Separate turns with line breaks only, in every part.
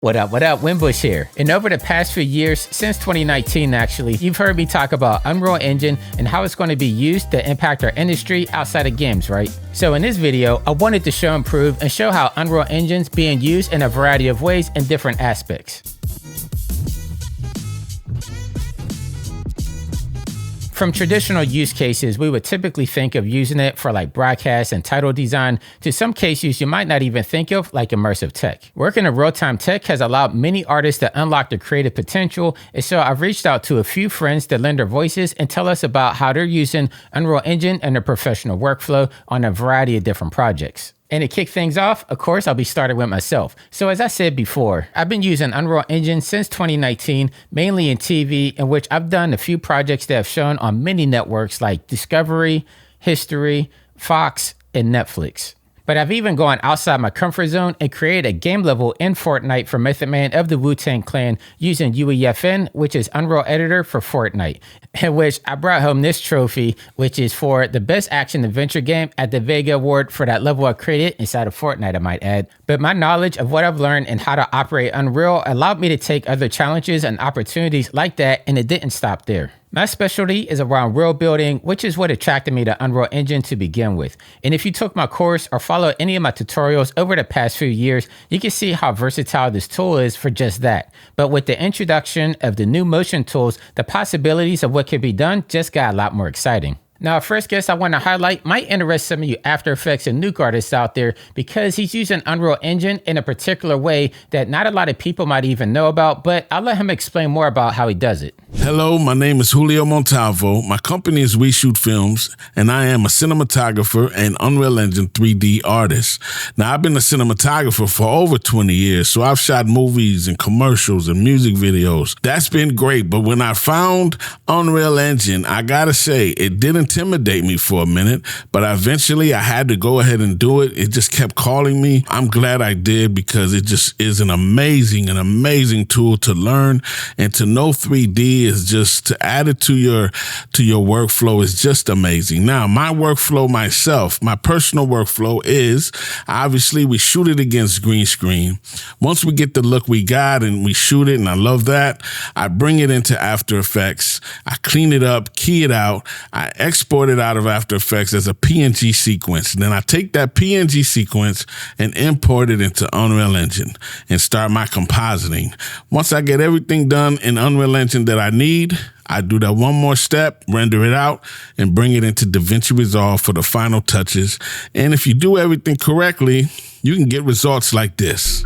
What up, Winbush here. And over the past few years, since 2019 actually, you've heard me talk about Unreal Engine and how it's going to be used to impact our industry outside of games, right? So in this video, I wanted to show and prove and show how Unreal Engine's being used in a variety of ways in different aspects. From traditional use cases, we would typically think of using it for like broadcast and title design to some cases you might not even think of, like immersive tech. Working in real-time tech has allowed many artists to unlock their creative potential, and so I've reached out to a few friends to lend their voices and tell us about how they're using Unreal Engine in their professional workflow on a variety of different projects. And to kick things off, of course, I'll be starting with myself. So as I said before, I've been using Unreal Engine since 2019, mainly in TV, in which I've done a few projects that have shown on many networks like Discovery, History, Fox, and Netflix. But I've even gone outside my comfort zone and created a game level in Fortnite for Method Man of the Wu-Tang Clan using UEFN, which is Unreal Editor for Fortnite, in which I brought home this trophy, which is for the best action adventure game at the Vega Award for that level I created inside of Fortnite, I might add. But my knowledge of what I've learned and how to operate Unreal allowed me to take other challenges and opportunities like that, and it didn't stop there. My specialty is around world building, which is what attracted me to Unreal Engine to begin with. And if you took my course or followed any of my tutorials over the past few years, you can see how versatile this tool is for just that. But with the introduction of the new motion tools, the possibilities of what can be done just got a lot more exciting. Now, our first guest I want to highlight might interest some of you After Effects and Nuke artists out there because he's using Unreal Engine in a particular way that not a lot of people might even know about, but I'll let him explain more about how he does it.
Hello, my name is Julio Montalvo. My company is We Shoot Films, and I am a cinematographer and Unreal Engine 3D artist. Now, I've been a cinematographer for over 20 years, so I've shot movies and commercials and music videos. That's been great, but when I found Unreal Engine, I gotta say, it didn't intimidate me for a minute, but eventually I had to go ahead and do it. It just kept calling me. I'm glad I did because it just is an amazing tool to learn, and to know 3D is just to add it to your workflow is just amazing. Now, my workflow myself, my personal workflow is obviously we shoot it against green screen. Once we get the look we got and we shoot it, and I love that, I bring it into After Effects. I clean it up, key it out. I export it out of After Effects as a PNG sequence. Then I take that PNG sequence and import it into Unreal Engine and start my compositing. Once I get everything done in Unreal Engine that I need, I do that one more step, render it out, and bring it into DaVinci Resolve for the final touches. And if you do everything correctly, you can get results like this.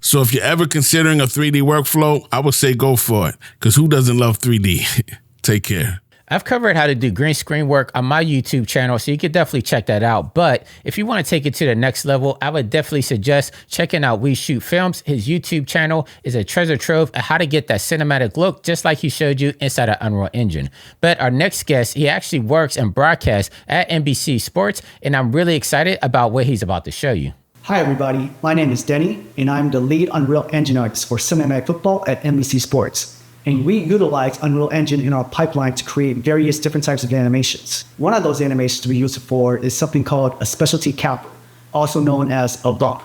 So if you're ever considering a 3D workflow, I would say go for it, because who doesn't love 3D? Take care.
I've covered how to do green screen work on my YouTube channel, so you could definitely check that out. But if you want to take it to the next level, I would definitely suggest checking out We Shoot Films. His YouTube channel is a treasure trove of how to get that cinematic look, just like he showed you inside of Unreal Engine. But our next guest, he actually works and broadcasts at NBC Sports, and I'm really excited about what he's about to show you.
Hi everybody, my name is Denny, and I'm the lead Unreal Engine artist for cinematic football at NBC Sports. And we utilize Unreal Engine in our pipeline to create various different types of animations. One of those animations we use it for is something called a specialty capper, also known as a bump.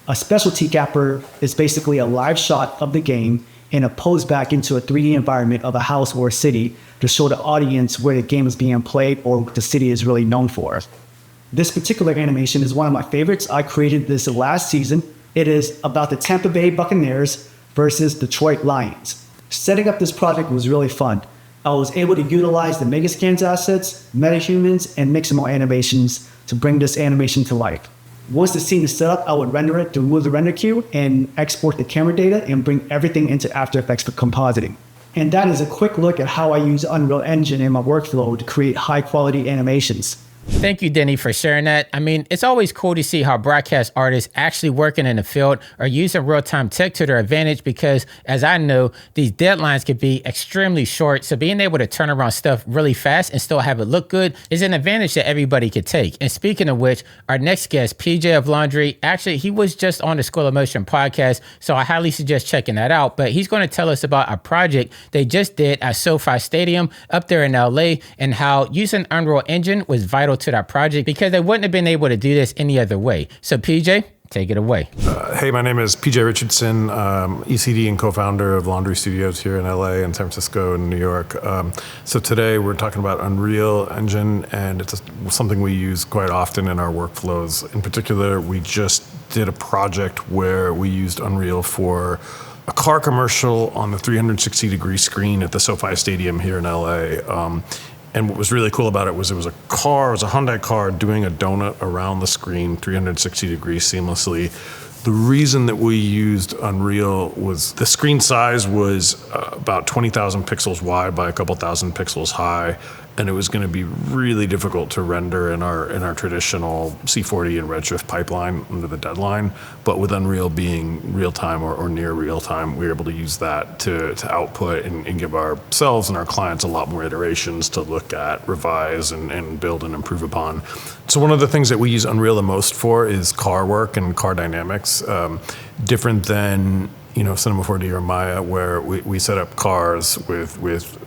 A specialty capper is basically a live shot of the game and a pose back into a 3D environment of a house or a city to show the audience where the game is being played or what the city is really known for. This particular animation is one of my favorites. I created this last season. It is about the Tampa Bay Buccaneers versus Detroit Lions. Setting up this project was really fun. I was able to utilize the Megascans assets, metahumans, and Mixamo animations to bring this animation to life. Once the scene is set up, I would render it through the render queue and export the camera data and bring everything into After Effects for compositing. And that is a quick look at how I use Unreal Engine in my workflow to create high quality animations.
Thank you, Denny, for sharing that. I mean, it's always cool to see how broadcast artists actually working in the field are using real-time tech to their advantage because, as I know, these deadlines can be extremely short. So being able to turn around stuff really fast and still have it look good is an advantage that everybody could take. And speaking of which, our next guest, PJ of Laundry, actually, he was just on the School of Motion podcast, so I highly suggest checking that out. But he's going to tell us about a project they just did at SoFi Stadium up there in LA and how using Unreal Engine was vital to that project because they wouldn't have been able to do this any other way. So PJ, take it away.
Hey, my name is PJ Richardson, ECD and co-founder of Laundry Studios here in LA and San Francisco and New York. So today we're talking about Unreal Engine, and it's something we use quite often in our workflows. In particular, we just did a project where we used Unreal for a car commercial on the 360-degree screen at the SoFi Stadium here in LA. And what was really cool about it was a Hyundai car doing a donut around the screen 360 degrees seamlessly. The reason that we used Unreal was the screen size was about 20,000 pixels wide by a couple thousand pixels high, and it was going to be really difficult to render in our traditional C40 and Redshift pipeline under the deadline. But with Unreal being real time or near real time, we were able to use that to output and give ourselves and our clients a lot more iterations to look at, revise, and build and improve upon. So one of the things that we use Unreal the most for is car work and car dynamics, different than Cinema 4D or Maya, where we set up cars with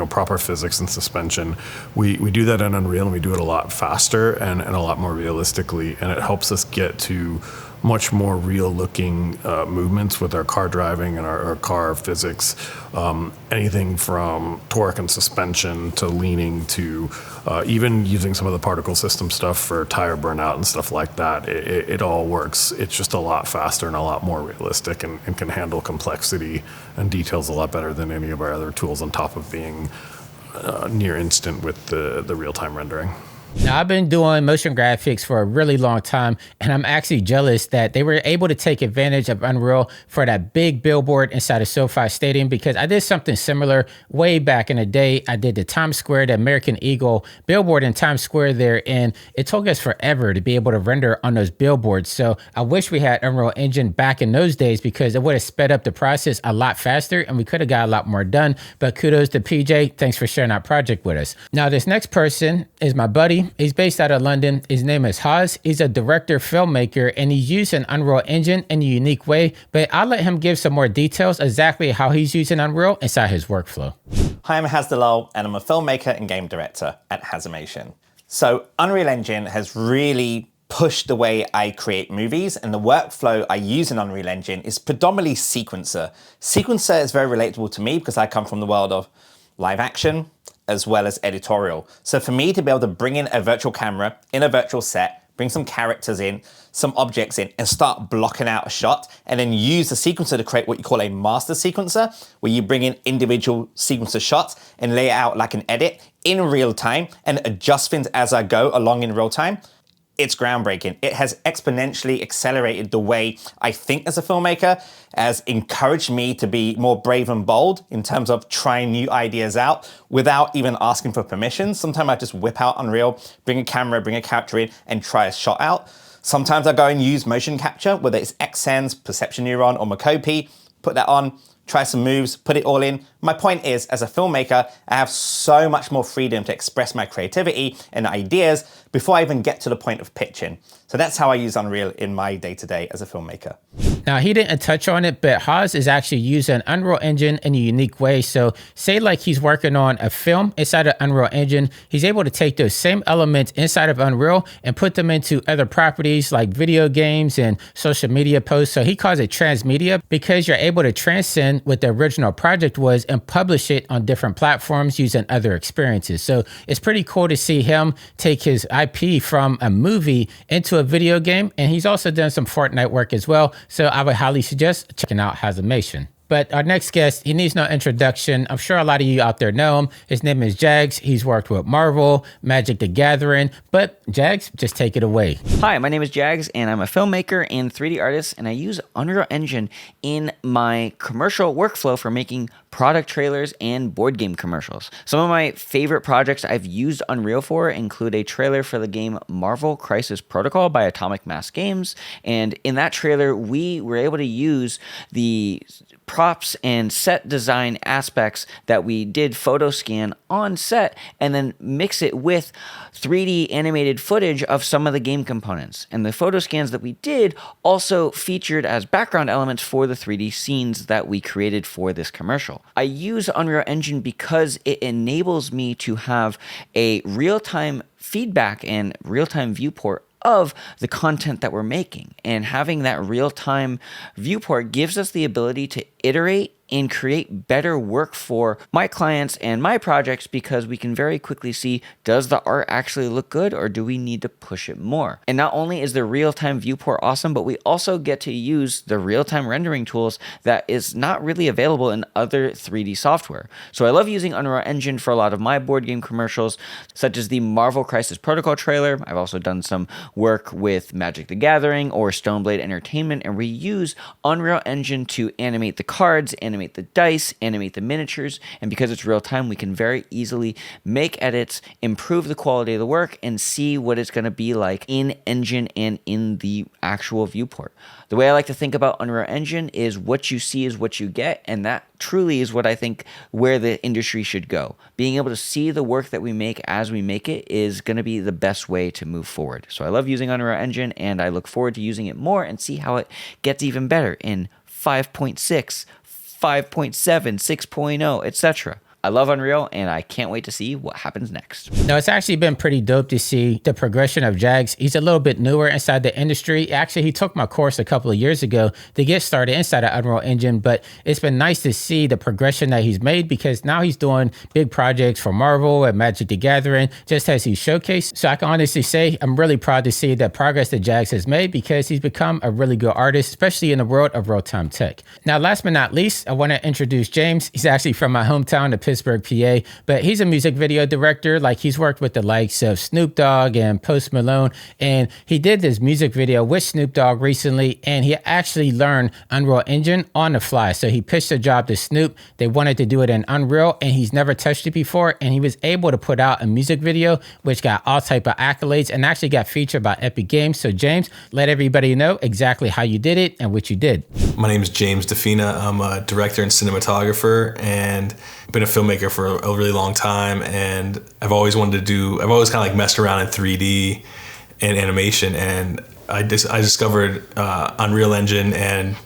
proper physics and suspension. We do that in Unreal, and we do it a lot faster and a lot more realistically, and it helps us get to much more real-looking movements with our car driving and our car physics. Anything from torque and suspension to leaning to even using some of the particle system stuff for tire burnout and stuff like that. It all works. It's just a lot faster and a lot more realistic and can handle complexity and details a lot better than any of our other tools, on top of being near instant with the real-time rendering.
Now, I've been doing motion graphics for a really long time, and I'm actually jealous that they were able to take advantage of Unreal for that big billboard inside of SoFi Stadium, because I did something similar way back in the day. I did the Times Square, the American Eagle billboard in Times Square there, and it took us forever to be able to render on those billboards. So I wish we had Unreal Engine back in those days, because it would have sped up the process a lot faster, and we could have got a lot more done. But kudos to PJ. Thanks for sharing that project with us. Now, this next person is my buddy. He's based out of London. His name is HaZ. He's a director, filmmaker, and he's using Unreal Engine in a unique way. But I'll let him give some more details exactly how he's using Unreal inside his workflow.
Hi, I'm HaZ Dulull, and I'm a filmmaker and game director at HaZimation. So Unreal Engine has really pushed the way I create movies, and the workflow I use in Unreal Engine is predominantly sequencer. Sequencer is very relatable to me because I come from the world of live action, as well as editorial. So for me to be able to bring in a virtual camera in a virtual set, bring some characters in, some objects in, and start blocking out a shot, and then use the sequencer to create what you call a master sequencer, where you bring in individual sequencer shots and lay it out like an edit in real time and adjust things as I go along in real time. It's groundbreaking. It has exponentially accelerated the way I think as a filmmaker, has encouraged me to be more brave and bold in terms of trying new ideas out without even asking for permission. Sometimes I just whip out Unreal, bring a camera, bring a character in, and try a shot out. Sometimes I go and use motion capture, whether it's Xsense, Perception Neuron, or Makopi, put that on, try some moves, put it all in. My point is, as a filmmaker, I have so much more freedom to express my creativity and ideas before I even get to the point of pitching. So that's how I use Unreal in my day-to-day as a filmmaker.
Now, he didn't touch on it, but HaZ is actually using Unreal Engine in a unique way. So say like he's working on a film inside of Unreal Engine, he's able to take those same elements inside of Unreal and put them into other properties like video games and social media posts. So he calls it transmedia, because you're able to transcend what the original project was and publish it on different platforms using other experiences. So it's pretty cool to see him take his IP from a movie into a video game. And he's also done some Fortnite work as well. So I would highly suggest checking out HaZimation. But our next guest, he needs no introduction. I'm sure a lot of you out there know him. His name is Jags. He's worked with Marvel, Magic the Gathering. But Jags, just take it away.
Hi, my name is Jags, and I'm a filmmaker and 3D artist, and I use Unreal Engine in my commercial workflow for making product trailers, and board game commercials. Some of my favorite projects I've used Unreal for include a trailer for the game Marvel Crisis Protocol by Atomic Mass Games, and in that trailer, we were able to use the props and set design aspects that we did photo scan on set and then mix it with 3D animated footage of some of the game components. And the photo scans that we did also featured as background elements for the 3D scenes that we created for this commercial. I use Unreal Engine because it enables me to have a real-time feedback and real-time viewport of the content that we're making. And having that real-time viewport gives us the ability to iterate and create better work for my clients and my projects, because we can very quickly see, does the art actually look good or do we need to push it more? And not only is the real-time viewport awesome, but we also get to use the real-time rendering tools that is not really available in other 3D software. So I love using Unreal Engine for a lot of my board game commercials, such as the Marvel Crisis Protocol trailer. I've also done some work with Magic the Gathering or Stoneblade Entertainment, and we use Unreal Engine to animate the cards, animate the dice, animate the miniatures, and because it's real time, we can very easily make edits, improve the quality of the work, and see what it's going to be like in Engine and in the actual viewport. The way I like to think about Unreal Engine is what you see is what you get, and that truly is what I think where the industry should go. Being able to see the work that we make as we make it is going to be the best way to move forward. So I love using Unreal Engine, and I look forward to using it more and see how it gets even better in 5.6, 5.7, 6.0, etc. I love Unreal, and I can't wait to see what happens next.
No, it's actually been pretty dope to see the progression of Jags. He's a little bit newer inside the industry. Actually, he took my course a couple of years ago to get started inside of Unreal Engine, but it's been nice to see the progression that he's made, because now he's doing big projects for Marvel and Magic the Gathering, just as he's showcased. So I can honestly say I'm really proud to see the progress that Jags has made, because he's become a really good artist, especially in the world of real-time tech. Now, last but not least, I want to introduce James. He's actually from my hometown of Pittsburgh, PA, but he's a music video director. Like, he's worked with the likes of Snoop Dogg and Post Malone, and he did this music video with Snoop Dogg recently, and he actually learned Unreal Engine on the fly. So he pitched a job to Snoop. They wanted to do it in Unreal, and he's never touched it before, and he was able to put out a music video which got all type of accolades and actually got featured by Epic Games. So James, let everybody know exactly how you did it and what you did.
My name is James DeFina. I'm a director and cinematographer, and been a filmmaker for a really long time, and I've always kind of like messed around in 3D and animation, and I discovered Unreal Engine, and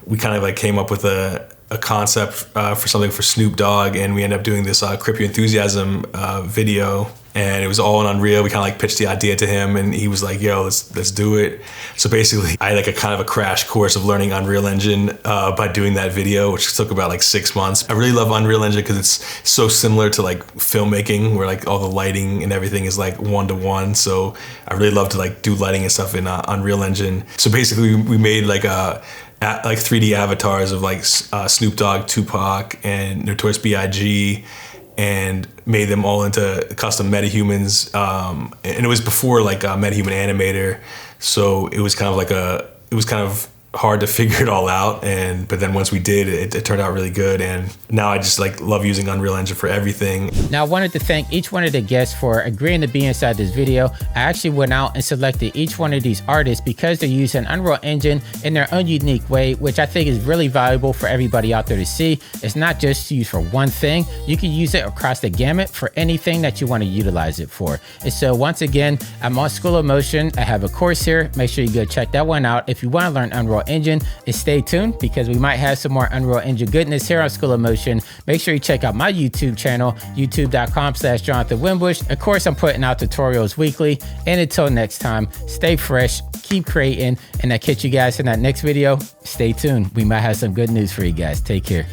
we kind of like came up with a concept for something for Snoop Dogg, and we ended up doing this Crip Your Enthusiasm video, and it was all in Unreal. We kind of like pitched the idea to him, and he was like, yo, let's do it. So basically I had like a kind of a crash course of learning Unreal Engine by doing that video, which took about like 6 months. I really love Unreal Engine because it's so similar to like filmmaking, where like all the lighting and everything is like one-to-one. So I really love to like do lighting and stuff in Unreal Engine. So basically we made like 3D avatars of like Snoop Dogg, Tupac, and Notorious B.I.G., and made them all into custom metahumans. And it was before like a MetaHuman Animator, so it was kind of hard to figure it all out, but then once we did, it turned out really good, and now I just like love using Unreal Engine for everything.
Now, I wanted to thank each one of the guests for agreeing to be inside this video. I actually went out and selected each one of these artists because they're using Unreal Engine in their own unique way, which I think is really valuable for everybody out there to see. It's not just used for one thing. You can use it across the gamut for anything that you want to utilize it for. And so once again, I'm on School of Motion. I have a course here. Make sure you go check that one out if you want to learn Unreal Engine. And stay tuned, because we might have some more Unreal Engine goodness here on School of Motion. Make sure you check out my YouTube channel, youtube.com/Jonathan Winbush. Of course, I'm putting out tutorials weekly. And until next time, stay fresh, keep creating, and I'll catch you guys in that next video. Stay tuned. We might have some good news for you guys. Take care.